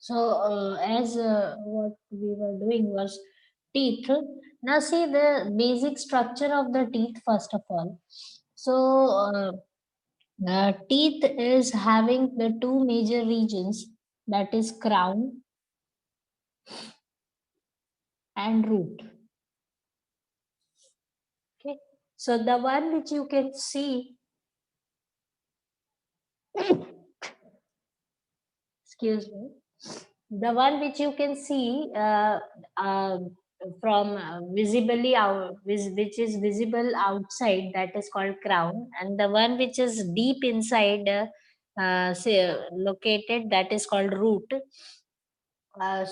So, as what we were doing was teeth. Now, see the basic structure of the teeth first of all. So, teeth is having the two major regions, that is crown and root. Okay, so the one which you can see, excuse me, the one which you can see uh, from visibly out, which is visible outside, that is called crown, and the one which is deep inside, say, located, that is called root.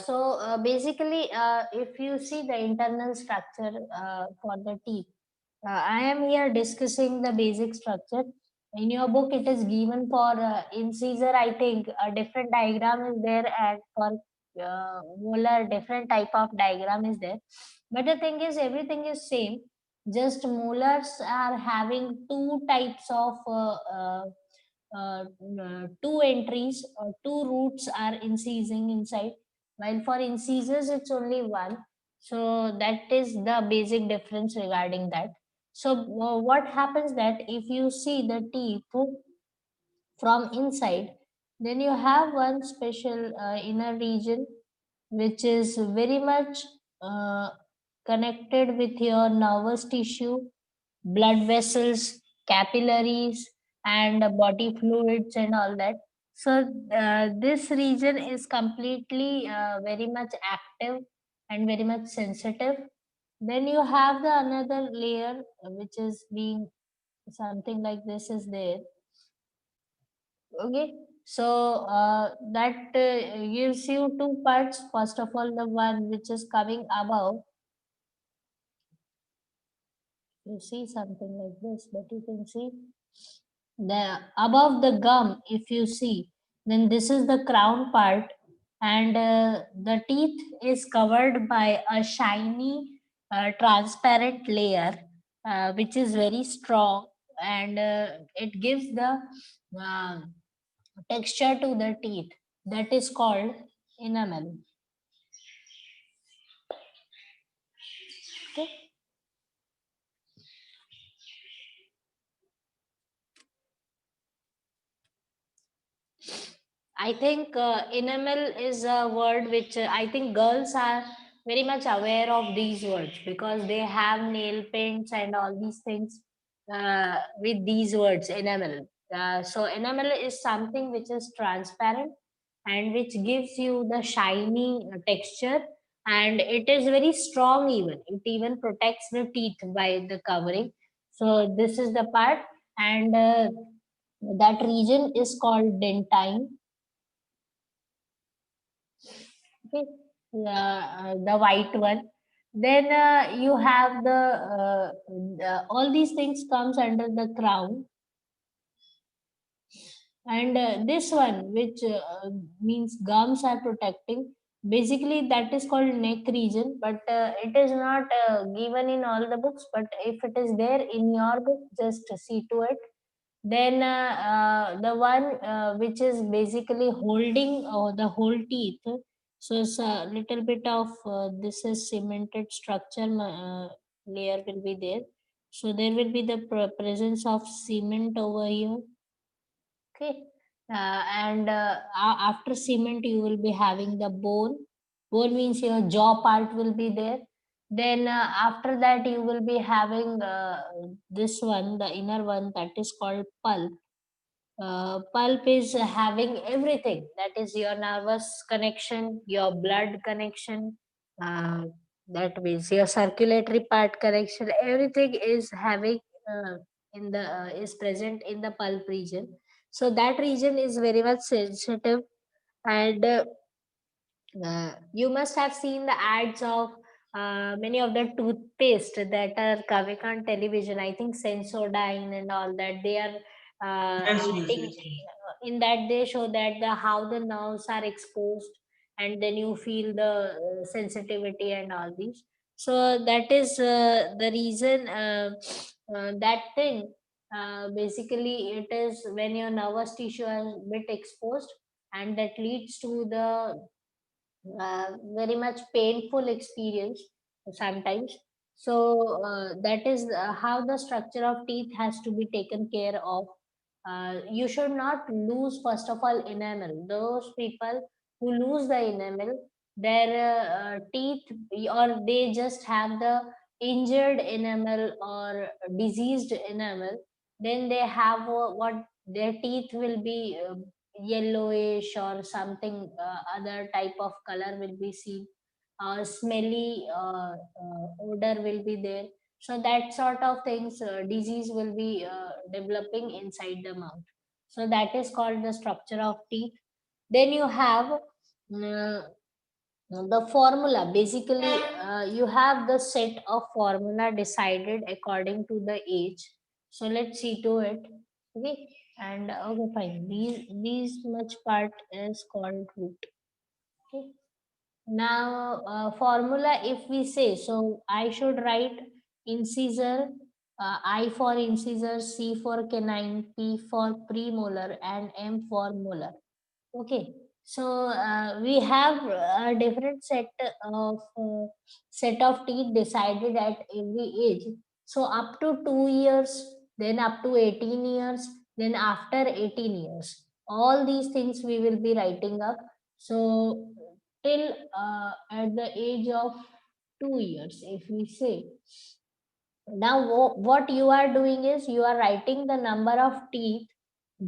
So basically, if you see the internal structure for the teeth, I am here discussing the basic structure. In your book, it is given for incisor. I think a different diagram is there, and for molar, different type of diagram is there. But the thing is, everything is same. Just molars are having two types of two entries, or two roots are incising inside, while for incisors it's only one. So that is the basic difference regarding that. So what happens that if you see the teeth from inside, then you have one special inner region which is very much uh, connected with your nervous tissue, blood vessels, capillaries, and body fluids and all that. So this region is completely very much active and very much sensitive. Then you have the another layer which is being something like this is there. Okay, so that gives you two parts. First of all, the one which is coming above, you see something like this, but you can see the above the gum. If you see, then this is the crown part, and the teeth is covered by a shiny transparent layer, which is very strong, and it gives the um texture to the teeth, that is called enamel. Okay. I think enamel is a word which I think girls are very much aware of these words, because they have nail paints and all these things with these words enamel. So enamel is something which is transparent and which gives you the shiny texture, and it is very strong, even it even protects the teeth by the covering. So this is the part, and that region is called dentine. Okay, the white one. Then you have all these things comes under the crown, and this one, which means gums are protecting. Basically, that is called neck region, but it is not given in all the books. But if it is there in your book, just see to it. Then the one which is basically holding the whole teeth. So it's a little bit of this is cemented structure layer will be there. So there will be the presence of cement over here. Okay. And after cement, you will be having the bone. Bone means your jaw part will be there. Then after that, you will be having this one, the inner one, that is called pulp. Pulp is having everything, that is your nervous connection, your blood connection, uh, that means your circulatory part connection, everything is having uh, in the is present in the pulp region. So that region is very much sensitive, and you must have seen the ads of many of the toothpaste that are coming on television. I think Sensodyne and all that. They are Yes, yes, eating. yes, yes. In that, they show that the how the nerves are exposed, and then you feel the sensitivity and all these. So that is the reason. That thing. Basically, it is when your nervous tissue is bit exposed, and that leads to the very much painful experience sometimes. So that is how the structure of teeth has to be taken care of. You should not lose, first of all, enamel. Those people who lose the enamel, their teeth, or they just have the injured enamel or diseased enamel, then they have what their teeth will be yellowish or something other type of color will be seen. Smelly odor will be there. So that sort of things, disease will be developing inside the mouth. So that is called the structure of teeth. Then you have the formula. Basically, you have the set of formula decided according to the age. So let's see to it. Okay. And okay, fine, these much part is called root. Okay. Now, formula, if we say, so I should write incisor, I for incisor, C for canine, P for premolar, and M for molar. Okay, so we have a different set of teeth decided at every age. So up to 2 years, then up to 18 years, then after 18 years. All these things we will be writing up. So till at the age of 2 years, if we say, now what you are doing is you are writing the number of teeth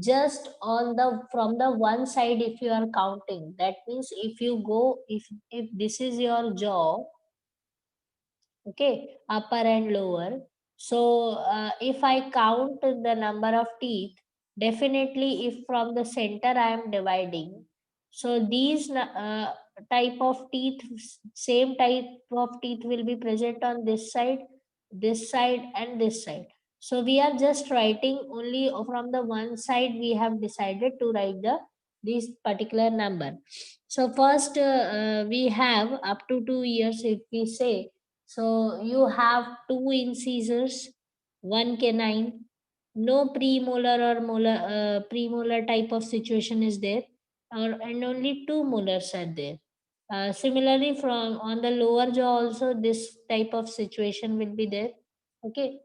just on the from the one side. If you are counting, that means if you go, if this is your jaw, okay, upper and lower. So if I count the number of teeth, definitely if from the center I am dividing, so these type of teeth, same type of teeth will be present on this side and this side. So we are just writing only from the one side. We have decided to write the this particular number. So first we have up to 2 years, if we say, so you have two incisors, one canine, no premolar or molar, premolar type of situation is there, and only two molars are there. Similarly, from on the lower jaw also this type of situation will be there. Okay,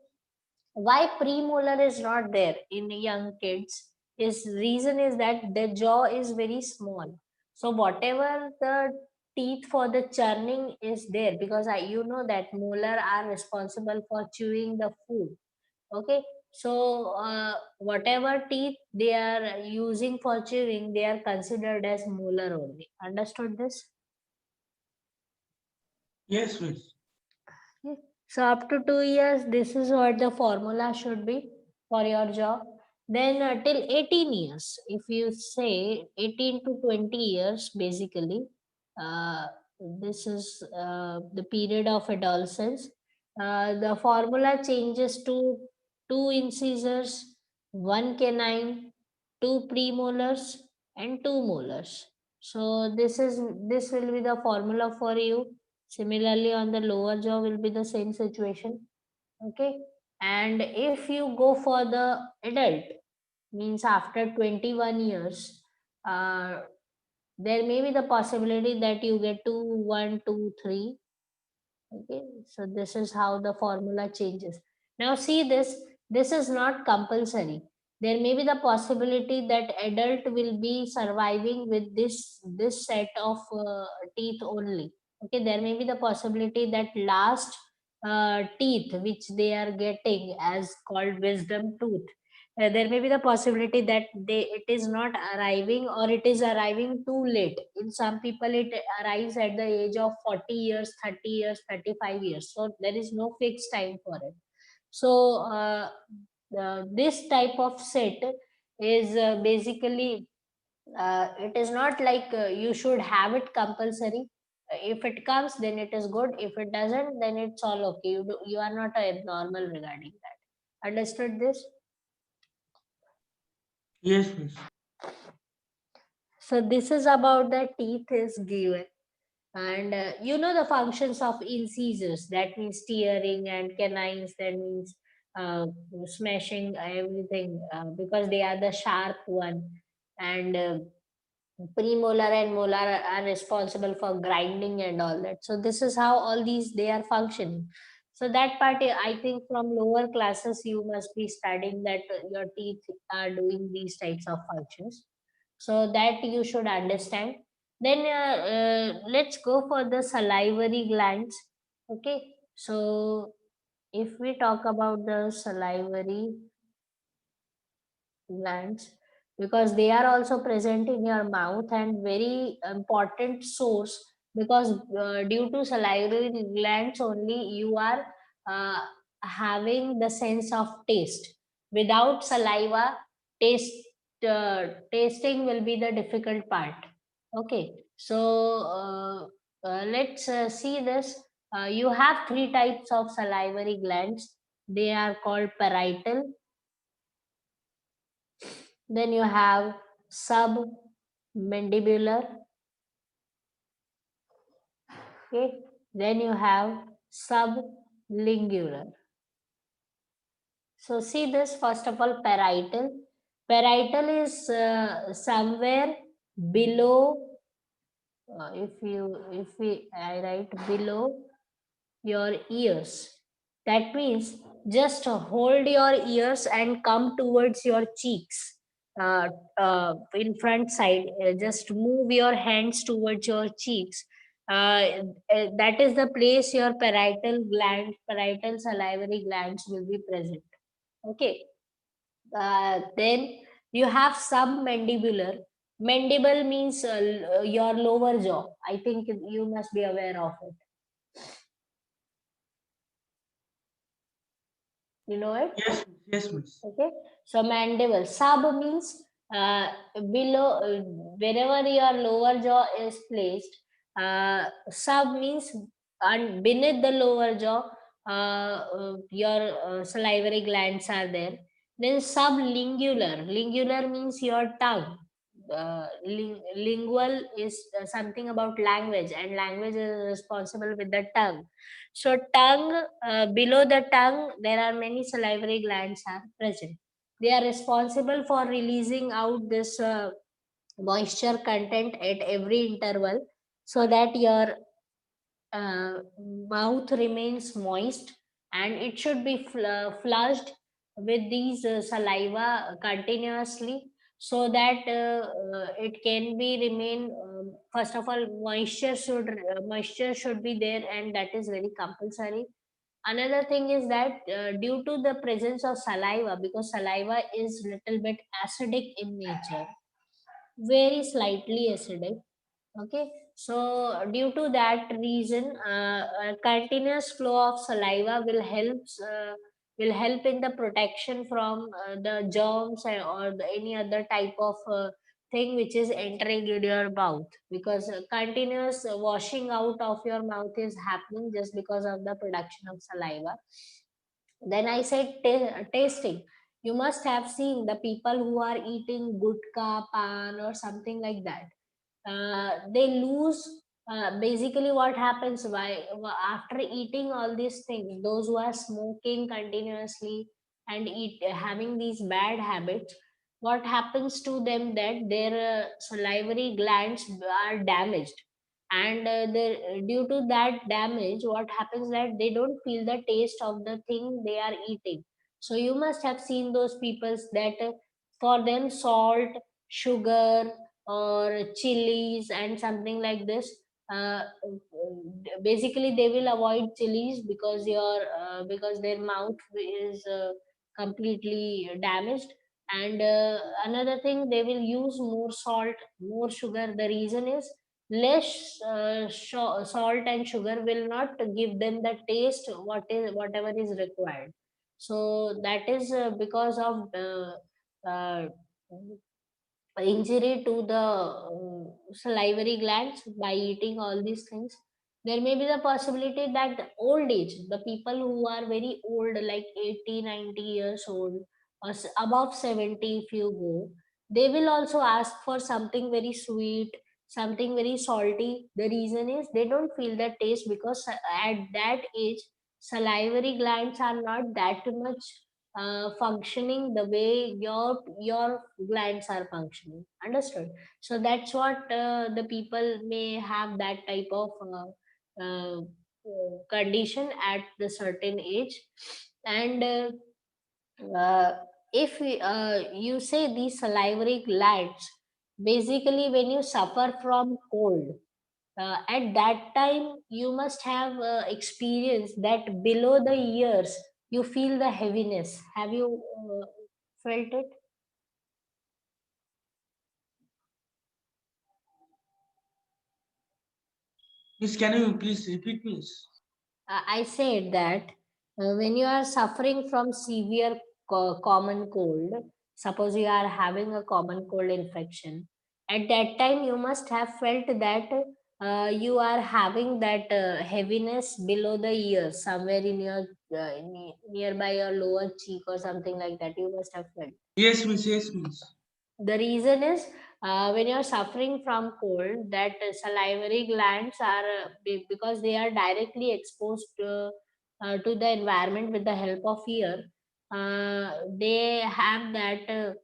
why premolar is not there in young kids is reason is that the jaw is very small. So whatever the teeth for the churning is there, because you know that molar are responsible for chewing the food. Okay, so whatever teeth they are using for chewing, they are considered as molar only. Understood this? Yes, miss. Yes. So up to 2 years, this is what the formula should be for your job. Then till 18 years, if you say 18 to 20 years, basically, uh, this is the period of adolescence. The formula changes to two incisors, one canine, two premolars, and two molars. So this will be the formula for you. Similarly, on the lower jaw will be the same situation. Okay. And if you go for the adult, means after 21 years, uh, there may be the possibility that you get to 1, 2, 3. Okay, so this is how the formula changes. Now see this, this is not compulsory. There may be the possibility that adult will be surviving with this set of teeth only. Okay, there may be the possibility that last teeth which they are getting as called wisdom tooth, there may be the possibility that it is not arriving, or it is arriving too late. In some people it arrives at the age of 40 years, 30 years, 35 years, so there is no fixed time for it. So this type of set is basically, it is not like you should have it compulsory. If it comes, then it is good. If it doesn't, then it's all okay. You are not abnormal regarding that. Understood this? Yes, miss. So this is about the teeth is given. And you know the functions of incisors, that means tearing, and canines, that means uh, smashing everything, because they are the sharp one. And premolar and molar are responsible for grinding and all that. So this is how all these they are functioning. So that part, I think from lower classes you must be studying that your teeth are doing these types of functions, so that you should understand. Then let's go for the salivary glands. Okay, so if we talk about the salivary glands, because they are also present in your mouth and very important source, because due to salivary glands only you are uh, having the sense of taste. Without saliva, taste tasting will be the difficult part. Okay, so let's see this. You have three types of salivary glands. They are called parietal, then you have submandibular, okay. Then you have sublingular. So see this, first of all, parietal. Parietal is somewhere below. If I write below your ears, that means just hold your ears and come towards your cheeks, in front side, just move your hands towards your cheeks. That is the place your parietal salivary glands will be present. Okay, then you have submandibular. Mandible means your lower jaw. I think you must be aware of it. You know it? Yes, miss. Yes, miss. Okay, so mandible. Sub means below, wherever your lower jaw is placed. Sub means and beneath the lower jaw, your salivary glands are there. Then sublingular. Lingular means your tongue. Lingual is something about language, and language is responsible with the tongue. So tongue, below the tongue, there are many salivary glands are present. They are responsible for releasing out this moisture content at every interval, so that your uh, mouth remains moist, and it should be flushed with these saliva continuously, so that it can be remain, first of all, moisture should be there, and that is very compulsory. Another thing is that due to the presence of saliva, because saliva is little bit acidic in nature, very slightly acidic. Okay, so due to that reason, a continuous flow of saliva will help in the protection from the germs, or any other type of thing which is entering in your mouth, because continuous washing out of your mouth is happening just because of the production of saliva. Then I said tasting. You must have seen the people who are eating gutka, pan, or something like that. They lose. Basically, what happens after eating all these things, those who are smoking continuously and having these bad habits, what happens to them that their salivary glands are damaged, and due to that damage, what happens that they don't feel the taste of the thing they are eating. So you must have seen those peoples that for them salt, sugar, or chilies and something like this, basically they will avoid chilies because their mouth is completely damaged. And another thing, they will use more salt, more sugar. The reason is less salt and sugar will not give them the taste whatever is required. So that is because of uh, injury to the salivary glands by eating all these things. There may be the possibility that the old age, the people who are very old, like 80, 90 years old, or above 70, if you go, they will also ask for something very sweet, something very salty. The reason is they don't feel the taste, because at that age salivary glands are not that much functioning the way your glands are functioning. Understood? So that's what the people may have that type of condition at the certain age. And uh, if you say these salivary glands, basically when you suffer from cold, at that time you must have experienced that below the ears you feel the heaviness. Have you felt it? Miss, can you please repeat, please? I said that when you are suffering from severe common cold, suppose you are having a common cold infection, at that time you must have felt that you are having that heaviness below the ear, somewhere in your nearby your lower cheek or something like that. You must have felt. Yes, Miss. Yes, Miss. The reason is when you're suffering from cold, that salivary glands are because they are directly exposed to the environment with the help of ear. They have that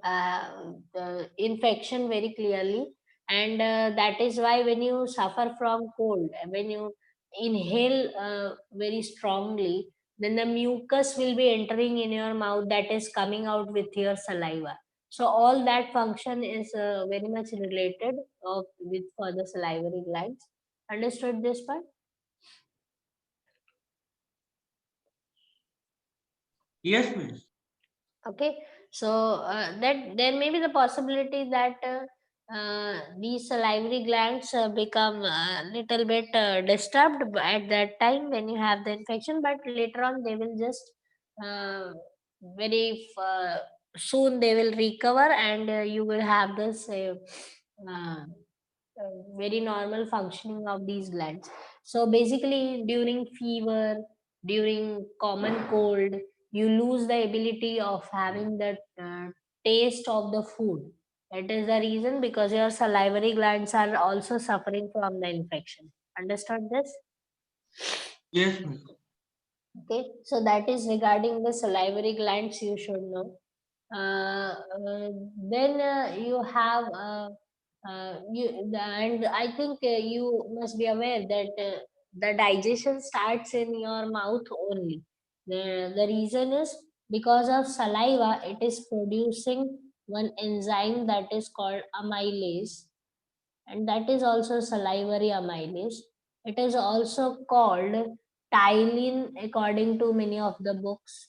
the infection very clearly, and that is why when you suffer from cold, when you inhale very strongly, then the mucus will be entering in your mouth, that is coming out with your saliva. So all that function is very much related with for the salivary glands. Understood this part? Yes, Miss. Okay, so that there may be the possibility that these salivary glands become a little bit disturbed at that time when you have the infection, but later on they will just uh, very soon they will recover, and you will have this very normal functioning of these glands. So basically, during fever, during common cold, you lose the ability of having that taste of the food. That is the reason, because your salivary glands are also suffering from the infection. Understood this? Yes, Miss. Okay, so that is regarding the salivary glands you should know. Then you have and I think you must be aware that the digestion starts in your mouth only. The reason is because of saliva, it is producing one enzyme that is called amylase, and that is also salivary amylase. It is also called tyline according to many of the books.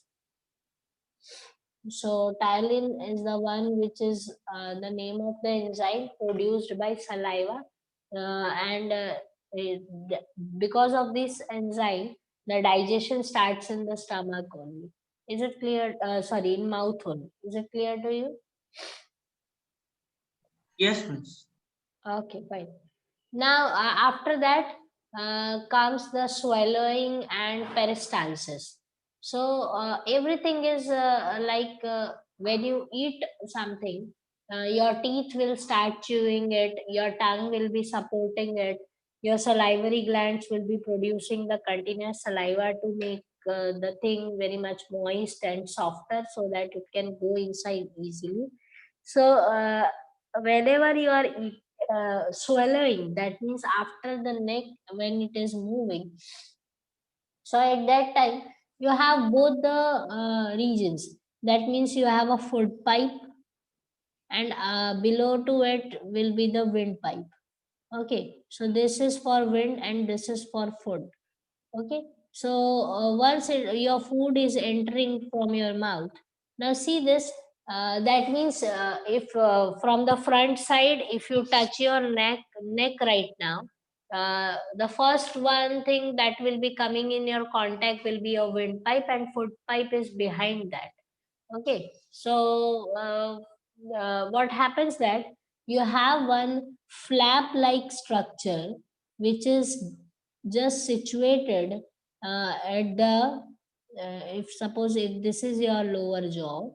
So tyline is the one which is the name of the enzyme produced by saliva, and th- because of this enzyme, the digestion starts in the stomach only. Is it clear? Sorry, in mouth only. Is it clear to you? Yes, Miss. Okay, fine. Now, after that comes the swallowing and peristalsis. So, everything is when you eat something, your teeth will start chewing it, your tongue will be supporting it, your salivary glands will be producing the continuous saliva to make the thing very much moist and softer so that it can go inside easily. So, whenever you are swallowing, that means after the neck when it is moving, so at that time you have both the regions. That means you have a food pipe, and below to it will be the windpipe. Okay, so this is for wind and this is for food. Okay, so once your food is entering from your mouth, now see this, that means if from the front side, if you touch your neck right now, the first one thing that will be coming in your contact will be your windpipe, and food pipe is behind that. Okay, so what happens that you have one flap like structure which is just situated at the if suppose if this is your lower jaw,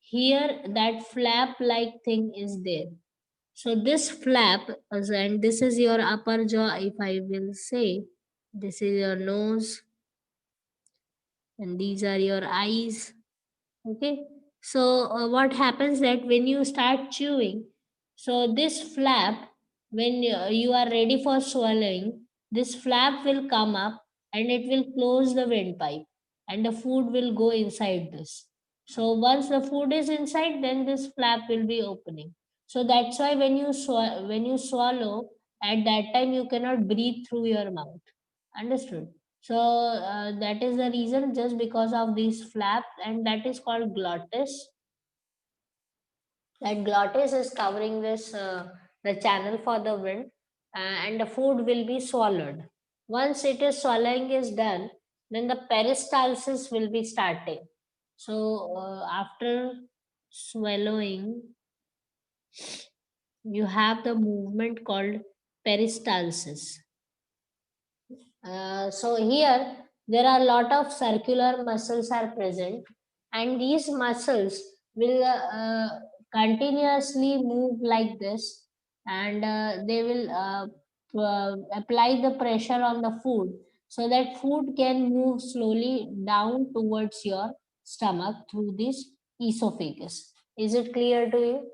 here that flap like thing is there. So this flap and this is your upper jaw, if I will say, this is your nose and these are your eyes. Okay, so what happens that when you start chewing, so this flap, when you are ready for swallowing, this flap will come up and it will close the windpipe, and the food will go inside this. So once the food is inside, then this flap will be opening. So that's why when you when you swallow, at that time you cannot breathe through your mouth. Understood? So that is the reason, just because of these flaps, and that is called glottis. That glottis is covering this the channel for the wind, and the food will be swallowed. Once it is swallowing is done, then the peristalsis will be starting. So after swallowing, you have the movement called peristalsis. So here there are a lot of circular muscles are present, and these muscles will continuously move like this, and they will apply the pressure on the food, so that food can move slowly down towards your stomach through this esophagus. Is it clear to you?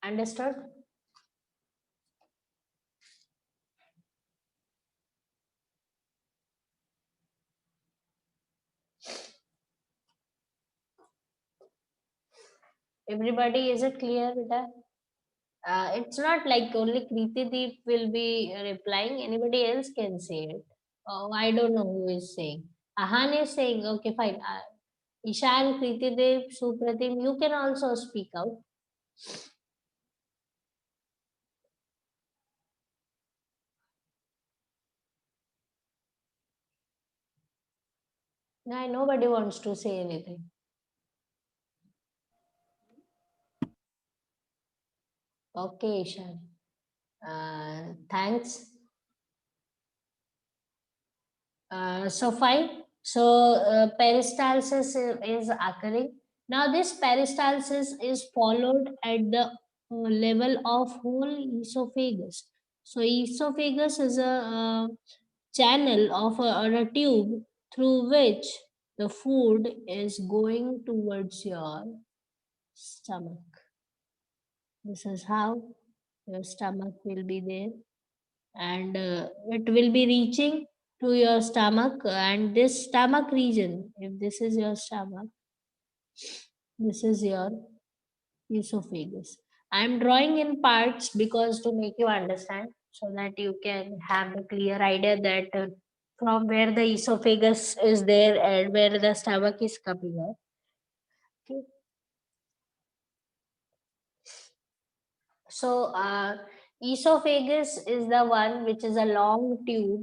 Understood? Everybody, is it clear with that? It's not like only Kriti Deep will be replying, anybody else can say it. Oh, I don't know who is saying. Ahan is saying, okay, fine. Ishan, Kriti Deep, Supratim, you can also speak out. No, nobody wants to say anything. Okay, Ishan. Thanks. So fine. So peristalsis is occurring. Now this peristalsis is followed at the level of whole esophagus. So esophagus is a channel of or a tube through which the food is going towards your stomach. This is how your stomach will be there, and it will be reaching to your stomach, and this stomach region, if this is your stomach, this is your esophagus. I'm drawing in parts because to make you understand, so that you can have a clear idea that from where the esophagus is there and where the stomach is coming up. Okay. So, esophagus is the one which is a long tube,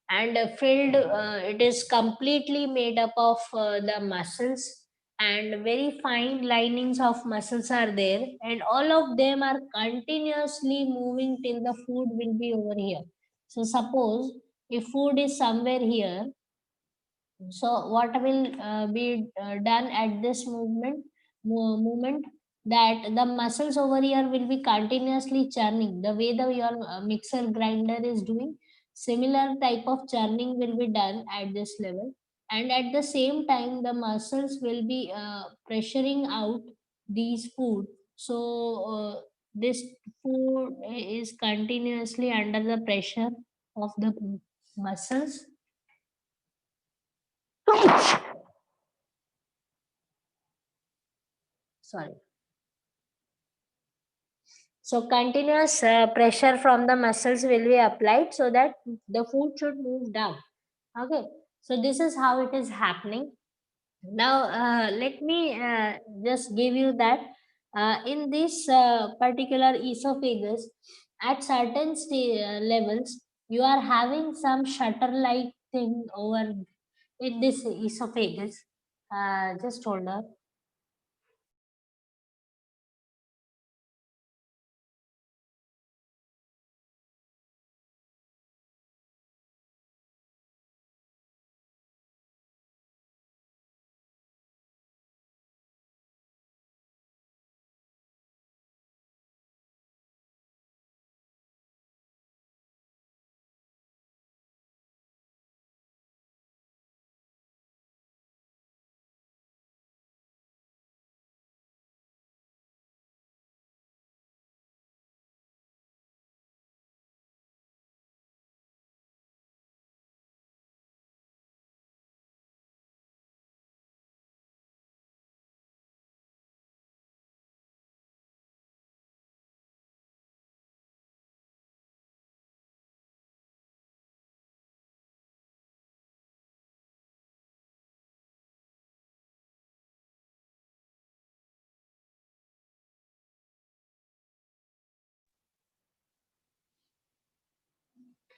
and filled, it is completely made up of the muscles, and very fine linings of muscles are there, and all of them are continuously moving till the food will be over here. So, suppose if food is somewhere here, so what will be done at this movement, that the muscles over here will be continuously churning the way the your mixer grinder is doing. Similar type of churning will be done at this level, and at the same time the muscles will be pressuring out these food. So this food is continuously under the pressure of the muscles. Sorry. So continuous pressure from the muscles will be applied so that the food should move down. Okay. So this is how it is happening. Now let me just give you that in this particular esophagus, at certain levels, you are having some shutter-like thing over in this esophagus. Just hold on.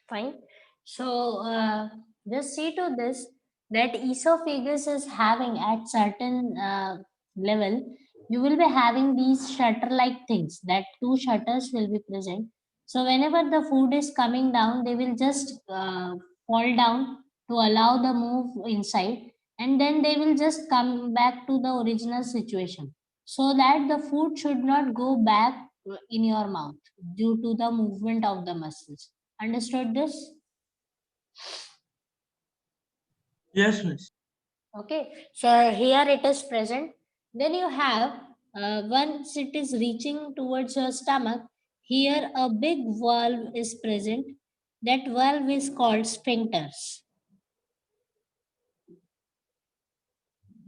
Fine. So just see to this that esophagus is having at certain level, you will be having these shutter-like things. That two shutters will be present. So whenever the food is coming down, they will just fall down to allow the move inside, and then they will just come back to the original situation, so that the food should not go back in your mouth due to the movement of the muscles. Understood this? Yes, miss. Okay. So here it is present. Then you have, once it is reaching towards your stomach, here a big valve is present. That valve is called sphincters.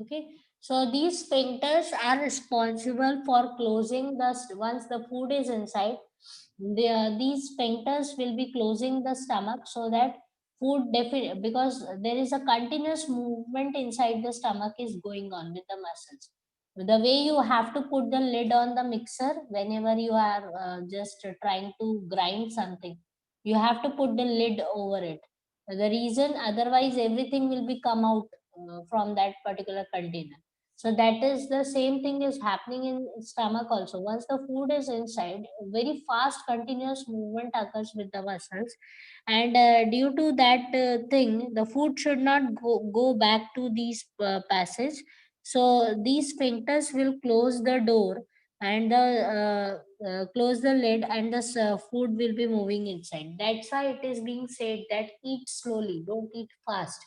Okay. So these sphincters are responsible for closing once the food is inside. These sphincters will be closing the stomach so that because there is a continuous movement inside the stomach is going on with the muscles. The way you have to put the lid on the mixer whenever you are just trying to grind something, you have to put the lid over it. The reason, otherwise everything will be come out from that particular container. So that is the same thing is happening in stomach also. Once the food is inside, very fast continuous movement occurs with the muscles, and due to that thing, the food should not go back to these passage. So these sphincters will close the door and the close the lid, and the food will be moving inside. That's why it is being said that eat slowly, don't eat fast.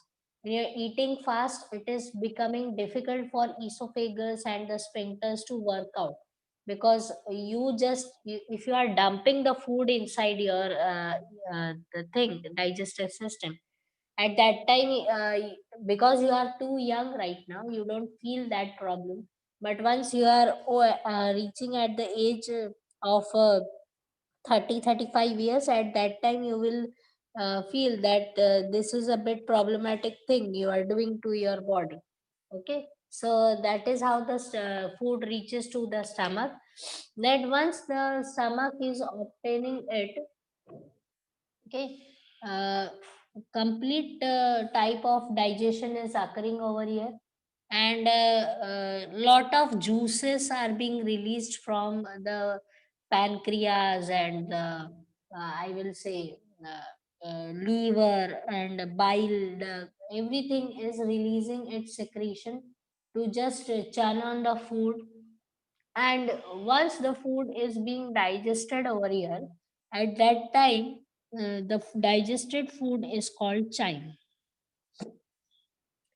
When you're eating fast, it is becoming difficult for esophagus and the sphincters to work out, because if you are dumping the food inside your the thing, digestive system, at that time, because you are too young right now, you don't feel that problem. But once you are reaching at the age of 30-35 years, at that time you will feel that this is a bit problematic thing you are doing to your body. Okay. So that is how the food reaches to the stomach. That once the stomach is obtaining it, okay, uh, complete type of digestion is occurring over here, and lot of juices are being released from the pancreas and I will say liver and bile. Everything is releasing its secretion to just churn on the food. And once the food is being digested over here, at that time, the digested food is called chyme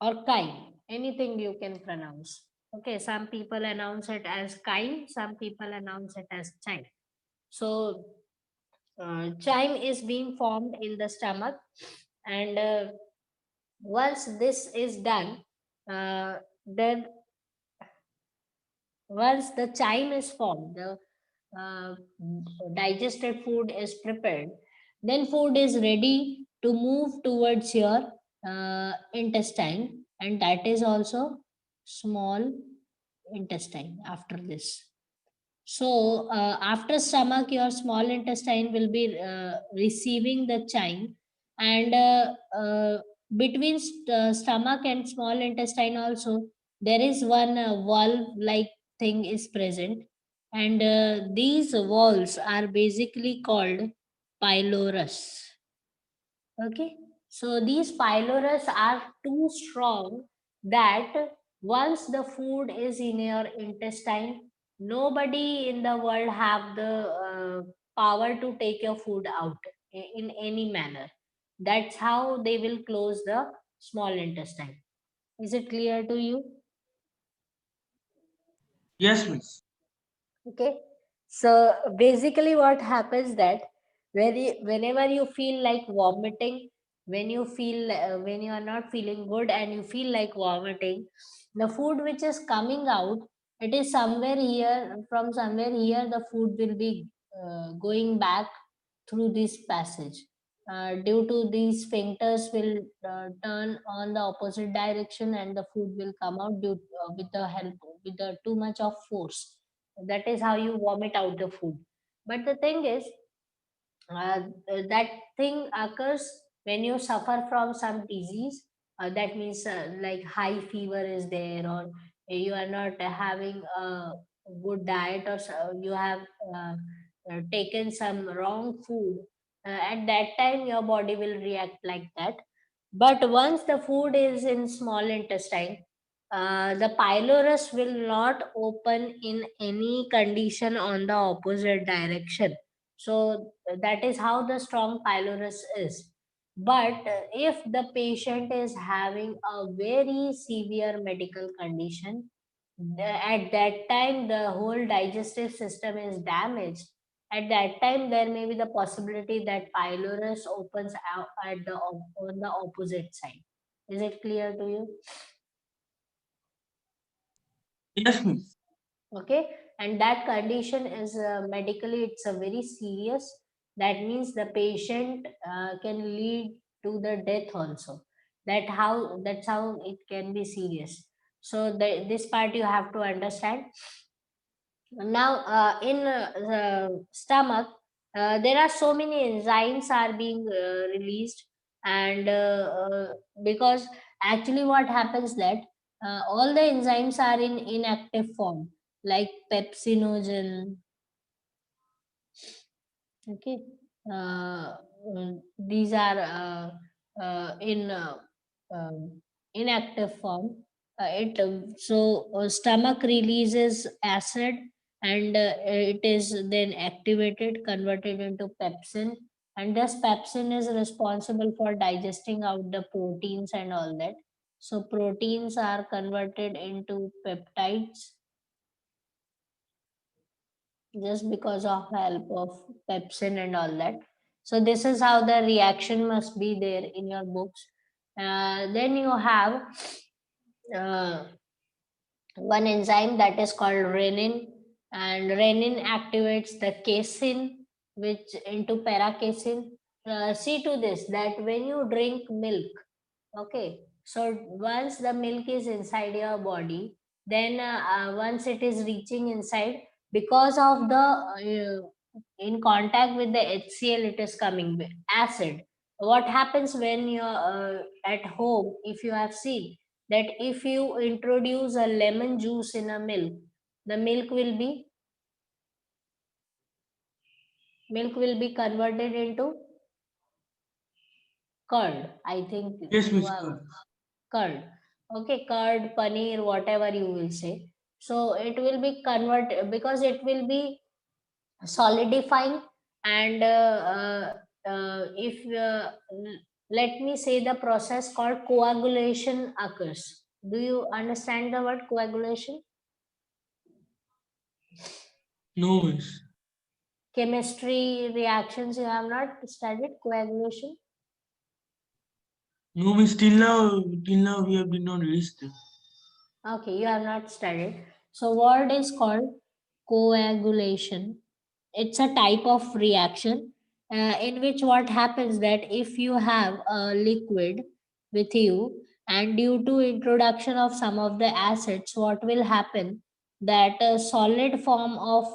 or chyme, anything you can pronounce. Okay, some people announce it as chyme, some people announce it as chyme. So chyme is being formed in the stomach, and once this is done, then once the chyme is formed, the uh, digested food is prepared, then food is ready to move towards your intestine, and that is also small intestine after this. So after stomach, your small intestine will be receiving the chyme, and between stomach and small intestine also there is one valve like thing is present, and these walls are basically called pylorus. Okay, so these pylorus are too strong that once the food is in your intestine, nobody in the world have the power to take your food out in any manner. That's how they will close the small intestine. Is it clear to you? Yes, miss. Okay. So basically, what happens that whenever you feel like vomiting, when you are not feeling good and you feel like vomiting, the food which is coming out, it is somewhere here. From somewhere here, the food will be going back through this passage. Due to these sphincters will turn on the opposite direction, and the food will come out with the help with the too much of force. That is how you vomit out the food. But the thing is, uh, that thing occurs when you suffer from some disease. That means like high fever is there, or you are not having a good diet, or you have uh, taken some wrong food. At that time your body will react like that. But once the food is in small intestine, the pylorus will not open in any condition on the opposite direction. So that is how the strong pylorus is. But if the patient is having a very severe medical condition, at that time the whole digestive system is damaged. At that time there may be the possibility that pylorus opens out at on the opposite side. Is it clear to you? Yes, miss. Okay, and that condition is medically it's a very serious. That means the patient can lead to the death also. That's how it can be serious. So this part you have to understand. Now in the stomach, there are so many enzymes are being released. And because actually what happens that all the enzymes are in inactive form, like pepsinogen. Okay, these are in inactive form. It so stomach releases acid, and it is then activated, converted into pepsin, and this pepsin is responsible for digesting out the proteins and all that. So proteins are converted into peptides just because of help of pepsin and all that. So this is how the reaction must be there in your books. Then you have uh, one enzyme that is called renin, and renin activates the casein which into paracasein. See to this that when you drink milk, okay, so once the milk is inside your body, then once it is reaching inside, because of the in contact with the HCl, it is coming with acid. What happens when you're at home, if you have seen that if you introduce a lemon juice in a milk, the milk will be converted into curd. I think Yes, you miss. have Sir. curd. Okay, curd, paneer, whatever you will say. So it will be converted because it will be solidifying. And if let me say the process called coagulation occurs. Do you understand the word coagulation? No, miss. Chemistry reactions you have not studied coagulation? No, miss. Till now, we have did not reach there. Okay, you have not studied. So what is called coagulation? It's a type of reaction in which what happens that if you have a liquid with you, and due to introduction of some of the acids, what will happen that a solid form of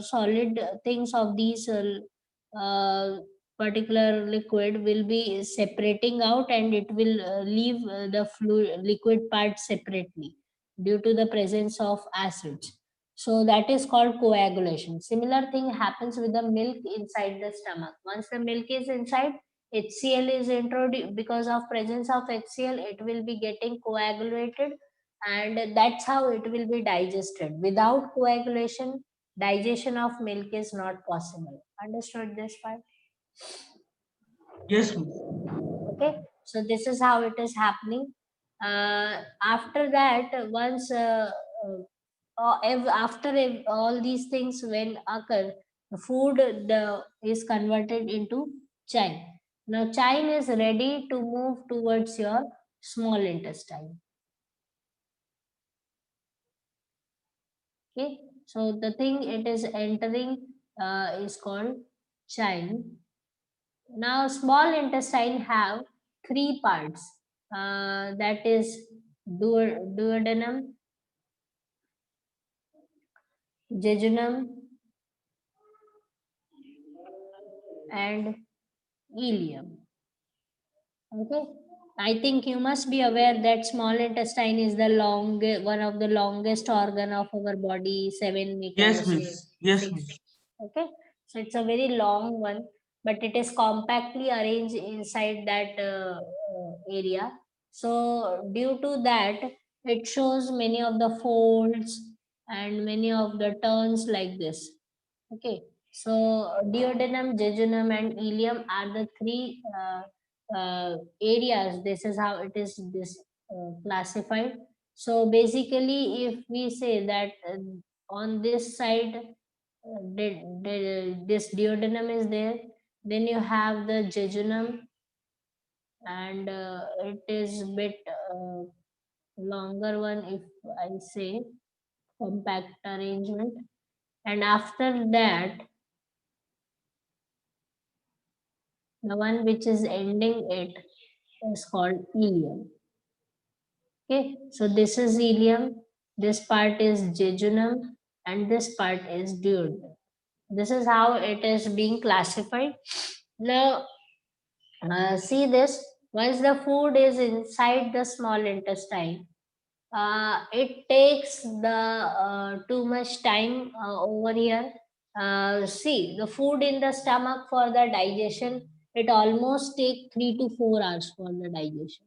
solid things of these particular liquid will be separating out, and it will leave the fluid liquid part separately due to the presence of acids. So that is called coagulation. Similar thing happens with the milk inside the stomach. Once the milk is inside, HCl is introduced. Because of presence of HCl, it will be getting coagulated, and that's how it will be digested. Without coagulation, digestion of milk is not possible. Understood this part? Yes, miss. Okay, so this is how it is happening. After that, once after all these things when occur, the food is converted into chyme. Now chyme is ready to move towards your small intestine. Okay, so the thing it is entering is called chyme. Now small intestine have three parts, that is duodenum, jejunum, and ileum. Okay, I think you must be aware that small intestine is the one of the longest organ of our body, 7 meters. Yes, miss. Yes, 6. miss. Okay, so it's a very long one, but it is compactly arranged inside that area. So due to that, it shows many of the folds and many of the turns like this. Okay, so duodenum, jejunum, and ileum are the three areas. This is how it is classified. So basically, if we say that on this side, this duodenum is there, then you have the jejunum, and it is bit longer one, if I say compact arrangement, and after that the one which is ending it is called ileum. Okay, so this is ileum, this part is jejunum, and this part is duodenum. This is how it is being classified. Now, see this. Once the food is inside the small intestine, it takes the too much time over here. See, the food in the stomach for the digestion, it almost take 3 to 4 hours for the digestion,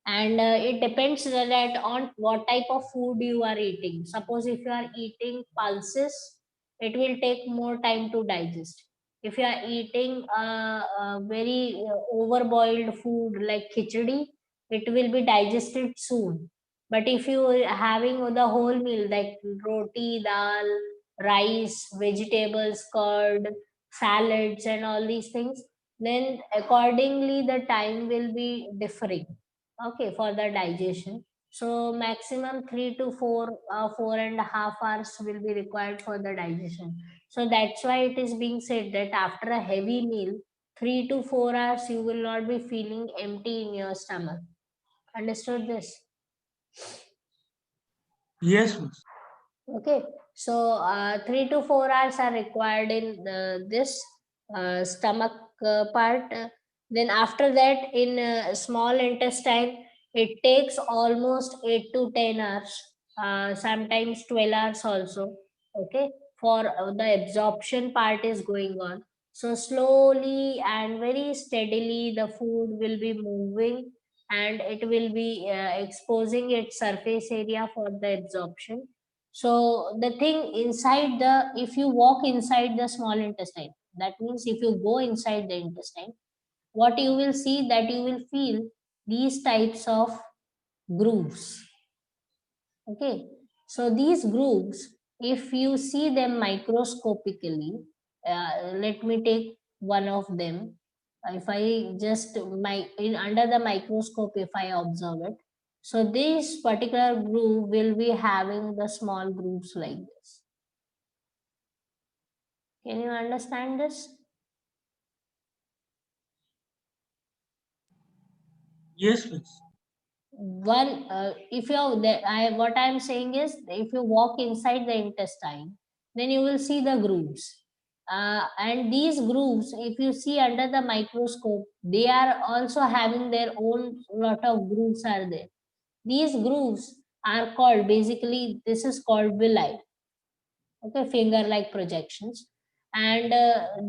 and it depends that on what type of food you are eating. Suppose if you are eating pulses, it will take more time to digest. If you are eating a very overboiled food like khichdi, it will be digested soon. But if you are having the whole meal like roti, dal, rice, vegetables, curd, salads, and all these things, then accordingly the time will be differing, okay, for the digestion. So maximum 3 to 4, 4.5 hours will be required for the digestion. So that's why it is being said that after a heavy meal, 3 to 4 hours you will not be feeling empty in your stomach. Understood this? Yes, miss. Okay, so 3 to 4 hours are required in this stomach part. Then after that, in small intestine, it takes almost 8 to 10 hours, sometimes 12 hours also. Okay, for the absorption part is going on. So slowly and very steadily, the food will be moving, and it will be exposing its surface area for the absorption. So the thing inside the, if you walk inside the small intestine, that means if you go inside the intestine, what you will see that you will feel these types of grooves. Okay, so these grooves, if you see them microscopically, let me take one of them. If I just under the microscope, if I observe it, so this particular groove will be having the small grooves like this. Can you understand this? Yes, miss. One, if you what I'm saying is, if you walk inside the intestine, then you will see the grooves, and these grooves, if you see under the microscope, they are also having their own lot of grooves are there. These grooves are called, basically this is called villi. Okay, finger like projections, and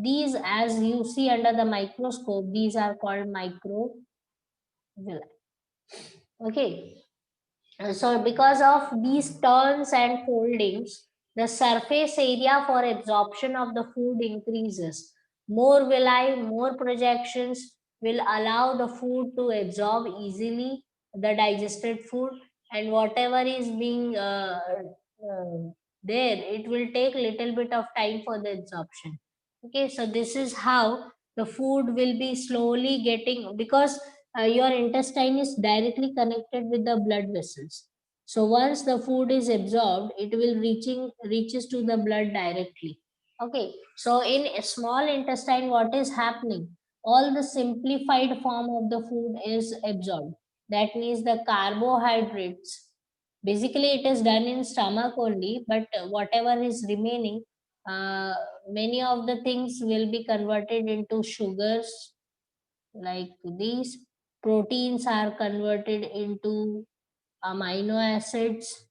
these, as you see under the microscope, these are called microvilli. Okay, so because of these turns and foldings, the surface area for absorption of the food increases. More villi, more projections will allow the food to absorb easily the digested food, and whatever is being there, it will take little bit of time for the absorption. Okay, so this is how the food will be slowly getting, because your intestine is directly connected with the blood vessels. So once the food is absorbed, it will reaches to the blood directly. Okay, so in a small intestine, what is happening, all the simplified form of the food is absorbed. That means the carbohydrates, basically it is done in stomach only, but whatever is remaining, Many of the things will be converted into sugars, like these. Proteins are converted into amino acids,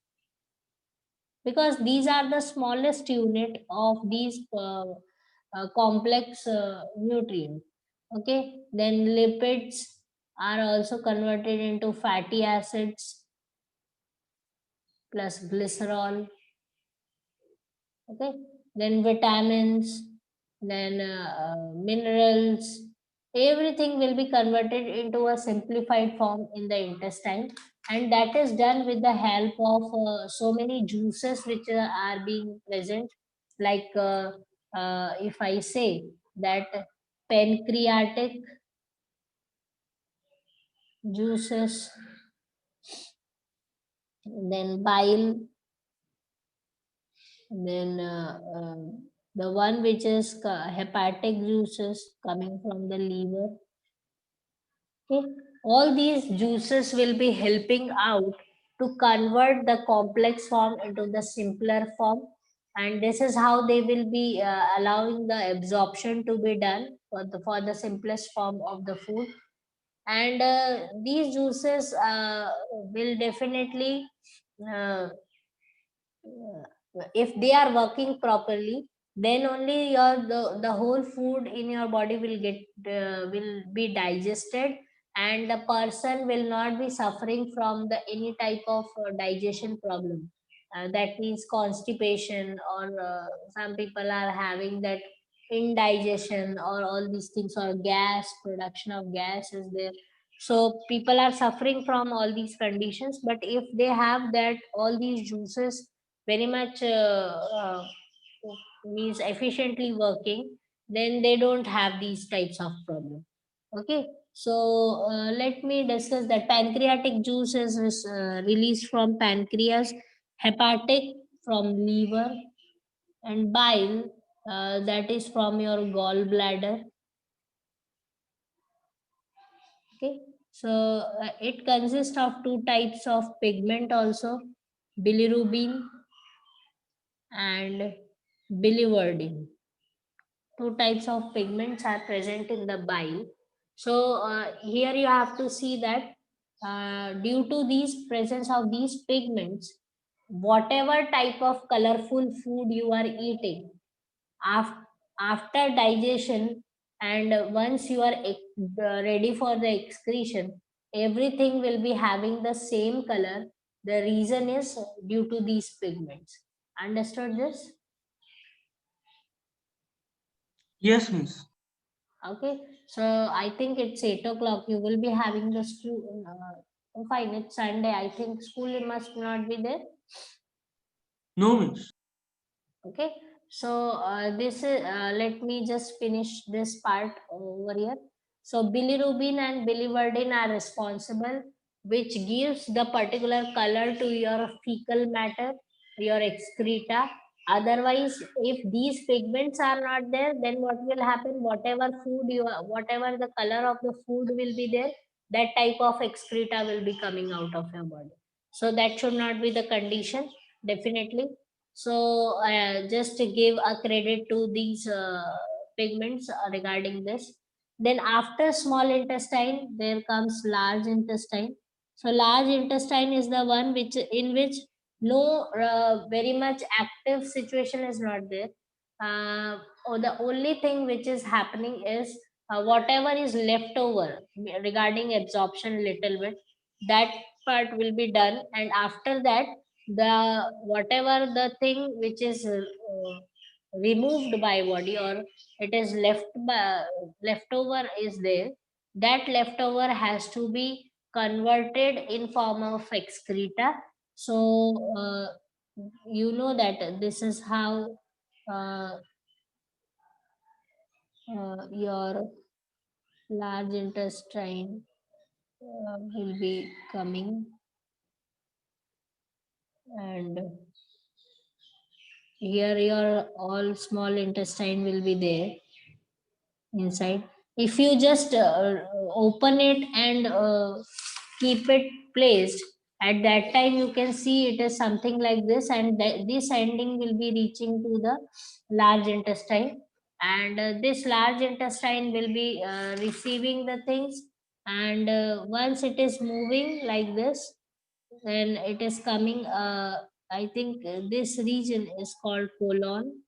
because these are the smallest unit of these complex nutrients. Okay, then lipids are also converted into fatty acids plus glycerol. Okay, then vitamins, then minerals, everything will be converted into a simplified form in the intestine, and that is done with the help of so many juices which are being present, like if I say that pancreatic juices, then bile, then the one which is hepatic juices coming from the liver. Okay, all these juices will be helping out to convert the complex form into the simpler form, and this is how they will be allowing the absorption to be done for the simplest form of the food. And these juices will definitely uh, if they are working properly, then only the whole food in your body will be digested, and the person will not be suffering from the any type of digestion problem. That means constipation, or some people are having that indigestion, or all these things, or gas, production of gas is there. So people are suffering from all these conditions, but if they have that all these juices very much means efficiently working, then they don't have these types of problem. Okay, so let me discuss that pancreatic juice is released from pancreas, hepatic from liver, and bile that is from your gallbladder. Okay, so it consists of two types of pigment also, bilirubin and biliverdin. Two types of pigments are present in the bile. So here you have to see that due to these presence of these pigments, whatever type of colorful food you are eating, after, after digestion, and once you are ready for the excretion, everything will be having the same color. The reason is due to these pigments. Understood this? Yes, miss. Okay, so I think it's 8 o'clock. You will be having the school. Fine, it's Sunday. I think school must not be there. No, miss. Okay, so this is let me just finish this part over here. So bilirubin and biliverdin are responsible, which gives the particular color to your fecal matter, your excreta. Otherwise, if these pigments are not there, then what will happen? Whatever food you are, whatever the color of the food will be there, that type of excreta will be coming out of your body. So that should not be the condition, definitely. So just to give a credit to these pigments regarding this. Then after small intestine, there comes large intestine. So large intestine is the one which in which no very much active situation is not there. Or the only thing which is happening is whatever is left over regarding absorption little bit, that part will be done, and after that the whatever the thing which is removed by body, or it is leftover is there, that leftover has to be converted in form of excreta. So you know that this is how uh, your large intestine will be coming, and here your all small intestine will be there inside. If you just open it and keep it placed, At that time you can see it is something like this, and this ending will be reaching to the large intestine, and this large intestine will be receiving the things, and once it is moving like this, then it is coming, I think this region is called colon,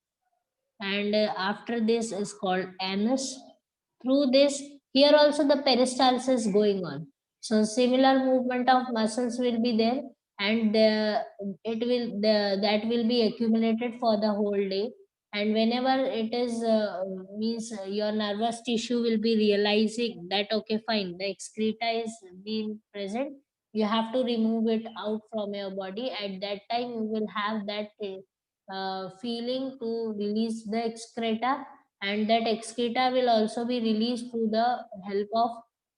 and after this is called anus. Through this, here also the peristalsis is going on. So similar movement of muscles will be there, and that will be accumulated for the whole day. And whenever it is means your nervous tissue will be realizing that okay, fine, the excreta is being present, you have to remove it out from your body. At that time, you will have that feeling to release the excreta, and that excreta will also be released through the help of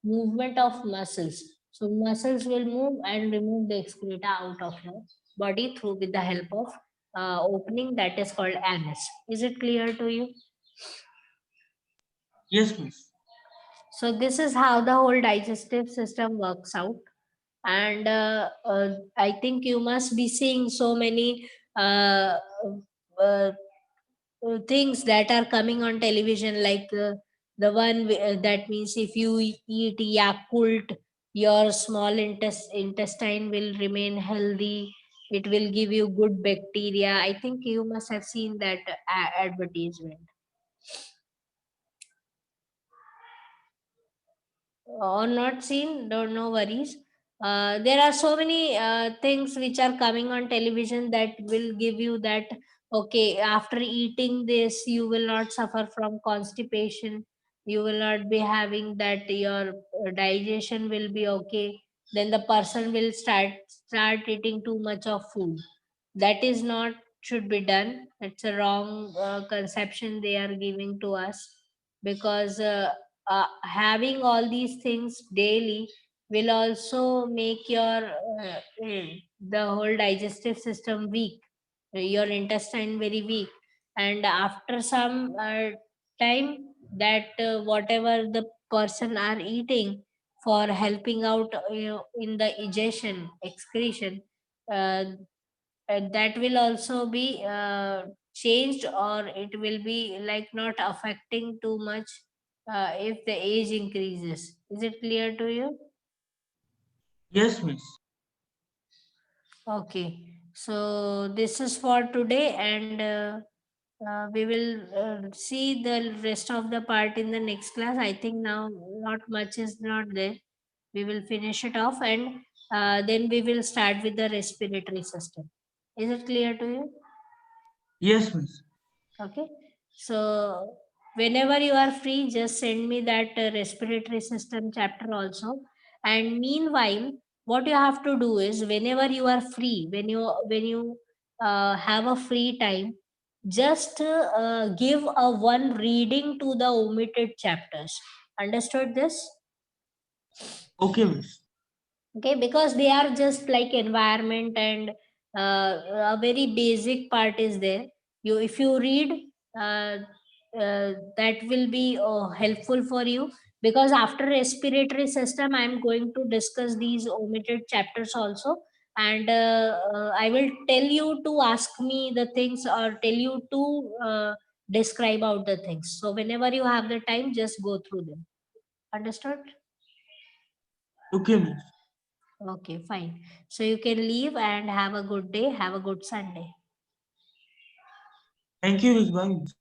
movement of muscles. So muscles will move and remove the excreta out of your body through with the help of opening that is called anus. Is it clear to you? Yes, miss. So this is how the whole digestive system works out, and I think you must be seeing so many uh, things that are coming on television, like the one that means if you eat Yakult, your small intestine will remain healthy, it will give you good bacteria. I think you must have seen that advertisement. Or not seen, don't, no worries. There are so many things which are coming on television that will give you that okay, after eating this you will not suffer from constipation, you will not be having that, your digestion will be okay. Then the person will start eating too much of food. That is not should be done. It's a wrong conception they are giving to us, because having all these things daily will also make your the whole digestive system weak, your intestine very weak, and after some time, that whatever the person are eating for helping out in the egestion excretion, uh, that will also be changed, or it will be like not affecting too much if the age increases. Is it clear to you? Yes, miss. Okay, so this is for today, and we will see the rest of the part in the next class. I think now not much is not there. We will finish it off, and then we will start with the respiratory system. Is it clear to you? Yes, miss. Okay. So whenever you are free, just send me that respiratory system chapter also. And meanwhile, what you have to do is whenever you are free, when you have a free time, just give a one reading to the omitted chapters. Understood this? Okay, miss. Okay, because they are just like environment, and a very basic part is there. You if you read, uh, that will be helpful for you, because after respiratory system I am going to discuss these omitted chapters also, and I will tell you to ask me the things, or tell you to describe out the things. So whenever you have the time, just go through them. Understood? Okay, miss. Okay, fine. So you can leave and have a good day. Have a good Sunday. Thank you, miss. Bye, miss.